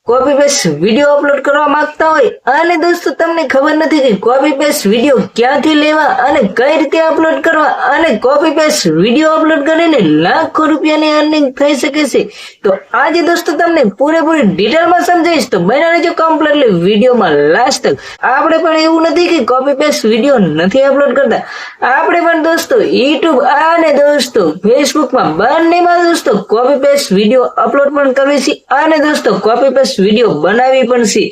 Copy paste video upload કરવા માંગતા હોય અને દોસ્તો તમને ખબર નથી કે કોપી પેસ્ટ વિડીયો ક્યાંથી લેવા અને કઈ રીતે અપલોડ કરવા અને કોપી પેસ્ટ વિડીયો અપલોડ કરીને લાખો રૂપિયાની અર્નિંગ થઈ શકે છે, તો આજે દોસ્તો તમને પૂરેપૂરી ડિટેલમાં સમજાવીશ, તો બન્યા રહેજો કમ્પ્લીટલી વિડીયોમાં લાસ્ટ તક. આપણે પણ એવું નથી કે કોપી પેસ્ટ વિડીયો નથી અપલોડ કરતા, આપણે પણ દોસ્તો યુટ્યુબ અને દોસ્તો ફેસબુકમાં બંનેમાં દોસ્તો કોપી પેસ્ટ વિડીયો અપલોડ પણ કરવી છે અને દોસ્તો કોપી પેસ્ટ વિડીયો બનાવી પણ છે.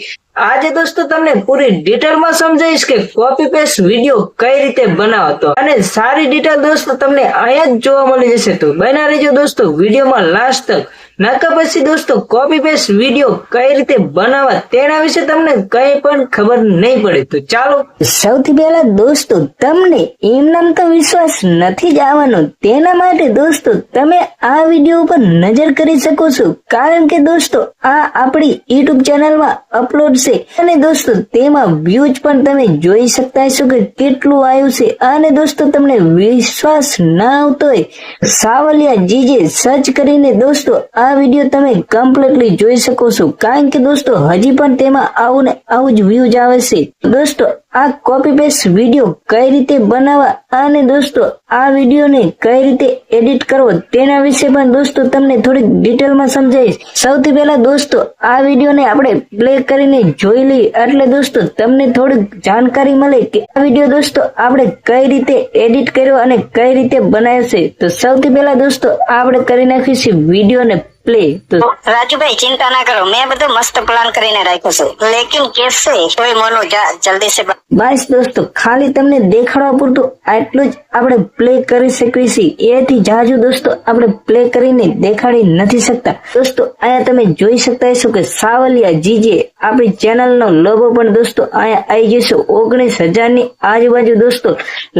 આજે દોસ્તો તમને પૂરી ડિટેલમાં સમજાવીશ કે કોપી પેસ્ટ વિડીયો કઈ રીતે બનાવતો અને સારી ડિટેલ દોસ્તો તમને અહીંયા જ જોવા મળી જશે, તો બન્યા રહેજો દોસ્તો વિડીયોમાં લાસ્ટ તક. નકર પછી દોસ્તો કોપી પેસ્ટ વિડીયો કઈ રીતે બનાવવા તેના વિશે તમને કઈ પણ ખબર નહીં પડે. તો ચાલો, સૌથી પહેલા દોસ્તો તમને એમનામ તો વિશ્વાસ નથી જ આવવાનો, તેના માટે દોસ્તો તમે આ વિડીયો ઉપર નજર કરી શકો છો, કારણ કે દોસ્તો આ આપણી યુટ્યુબ ચેનલમાં અપલોડ છે અને દોસ્તો તેમાં વ્યૂઝ પણ તમે જોઈ શકતા છો કે કેટલું આવ્યું છે. અને દોસ્તો તમને વિશ્વાસ ના આવતો હોય સાવલિયા જીજે સર્ચ કરીને દોસ્તો આ વિડીયો તમે કમ્પ્લીટલી જોઈ શકો છો, કારણ કે દોસ્તો હજી પણ તેમાં આવું ને આવું જ વ્યૂઝ આવે છે. દોસ્તો આ કોપી પેસ્ટ વિડીયો કઈ રીતે બનાવવા અને દોસ્તો આ વિડીયોને કઈ રીતે એડિટ કરવો તેના વિશે પણ દોસ્તો તમને થોડીક ડિટેલમાં સમજાવીશ. સૌથી પહેલા દોસ્તો આ વિડીયોને આપણે પ્લે કરીને જોઈ લઈએ, એટલે દોસ્તો તમને થોડીક જાણકારી મળે કે આ વિડીયો દોસ્તો આપણે કઈ રીતે એડિટ કર્યો અને કઈ રીતે બનાવ્યો છે. તો સૌથી પહેલા દોસ્તો આપણે કરી નાખીશું વિડીયોને પ્લે. તો રાજુભાઈ ચિંતા ના કરો, મેં બધો મસ્ત પ્લાન કરીને રાખ્યો છે, લેકિન કેસે કોઈ મોનો જલ્દી સે બસ દોસ્તો ખાલી તમને દેખાડવા પૂરતું આટલું જ આપણે પ્લે કરી શકીએ છીએ, એથી જાજુ દોસ્તો આપણે પ્લે કરીને દેખાડી નથી શકતા. દોસ્તો અહીંયા તમે જોઈ શકતા હશો કે સાવલિયા જીજે આપણી ચેનલનો લોગો પણ દોસ્તો અહીંયા આવી જશે. 19,000 ની આજુબાજુ દોસ્તો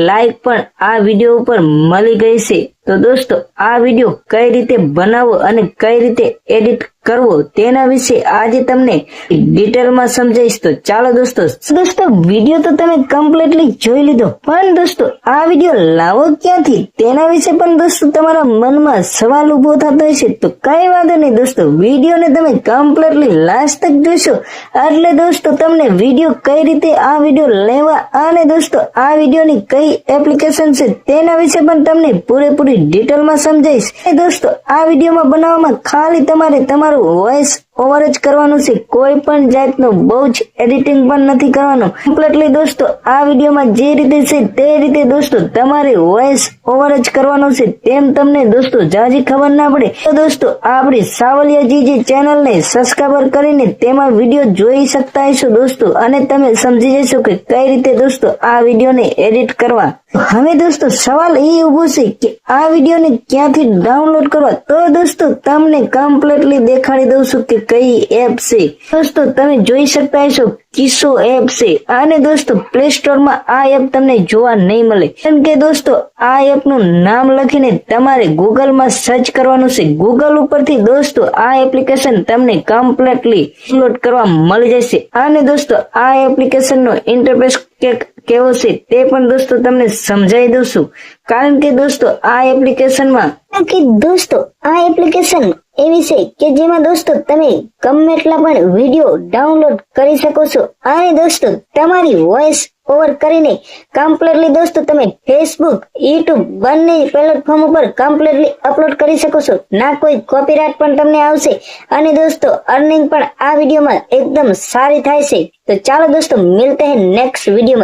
લાઈક પણ આ વિડીયો ઉપર મળી ગઈ છે. તો દોસ્તો આ વિડીયો કઈ રીતે બનાવવો અને કઈ રીતે એડિટ કરવો તેના વિશે આજે તમને ડિટેલમાં સમજાવીશ. તો ચાલો દોસ્તો વિડીયો તો તમે કમ્પ્લીટલી જોઈ લીધો, પણ દોસ્તો આ વિડીયો લાવો ક્યાંથી તેના વિશે પણ દોસ્તો તમારા મનમાં સવાલ ઉભો થતો હશે. તો કઈ વાંધો નહીં દોસ્તો, વિડીયોને તમે કમ્પ્લીટલી લાસ્ટ તક જોશો એટલે દોસ્તો તમને વિડીયો કઈ રીતે આ વિડીયો લેવા અને દોસ્તો આ વિડીયોની કઈ એપ્લિકેશન છે તેના વિશે પણ તમને પૂરેપૂરી ડિટેલમાં સમજાવીશ. દોસ્તો આ વિડીયોમાં બનાવવામાં ખાલી તમારે તમારું વોઇસ ઓવર જ કરવાનું છે, કોઈ પણ જાતનું બહુ જ એડિટિંગ પણ નથી કરવાનું. કમ્પ્લીટલી દોસ્તો આ વિડીયોમાં જે રીતે છે તે રીતે દોસ્તો તમારે વોઇસ ઓવર જ કરવાનું છે, તેમ તમને દોસ્તો જાજી ખબર ના પડે. તો દોસ્તો આપણી સાવલિયાજી જે ચેનલને સબસ્ક્રાઇબર કરીને તેમાં વિડીયો જોઈ શકતા હશો દોસ્તો, અને તમે સમજી જશો કે કઈ રીતે દોસ્તો આ વિડીયોને એડિટ કરવા. હવે દોસ્તો સવાલ એ ઉભો છે કે આ વિડીયોને ક્યાંથી ડાઉનલોડ કરવા. તો દોસ્તો તમને કમ્પ્લીટલી દેખાડી દઉં છું કે કઈ એપ છે. દોસ્તો તમે જોઈ શકતા હશો કિસો એપ છે, અને દોસ્તો પ્લે સ્ટોર માં આ એપ તમને જોવા નહીં મળે, કેમ કે દોસ્તો આ એપ નું નામ લખીને તમારે ગૂગલ માં સર્ચ કરવાનું છે. ગૂગલ ઉપરથી દોસ્તો આ એપ્લિકેશન તમને કમ્પ્લીટલી ડાઉનલોડ કરવા મળી જશે. અને દોસ્તો આ એપ્લિકેશન નો ઇન્ટરફેસ કેવો છે તે પણ દોસ્તો તમને સમજાવી દઉં છું, કારણ કે દોસ્તો આ એપ્લિકેશનમાં દોસ્તો આ એપ્લિકેશન એવી છે કે જેમાં દોસ્તો તમે ગમે એટલા પણ વિડીયો ડાઉનલોડ કરી શકો છો, અને દોસ્તો તમારી વોઇસ ઓવર કરીને કમ્પ્લીટલી દોસ્તો તમે ફેસબુક યુટ્યુબ બંને પ્લેટફોર્મ ઉપર કમ્પ્લીટલી અપલોડ કરી શકો છો. ના કોઈ કોપીરાઇટ પણ તમને આવશે, અને દોસ્તો અર્નિંગ પણ આ વિડીયોમાં એકદમ સારી થાય છે. તો ચાલો દોસ્તો મિલતે હૈ નેક્સ્ટ વિડીયો में.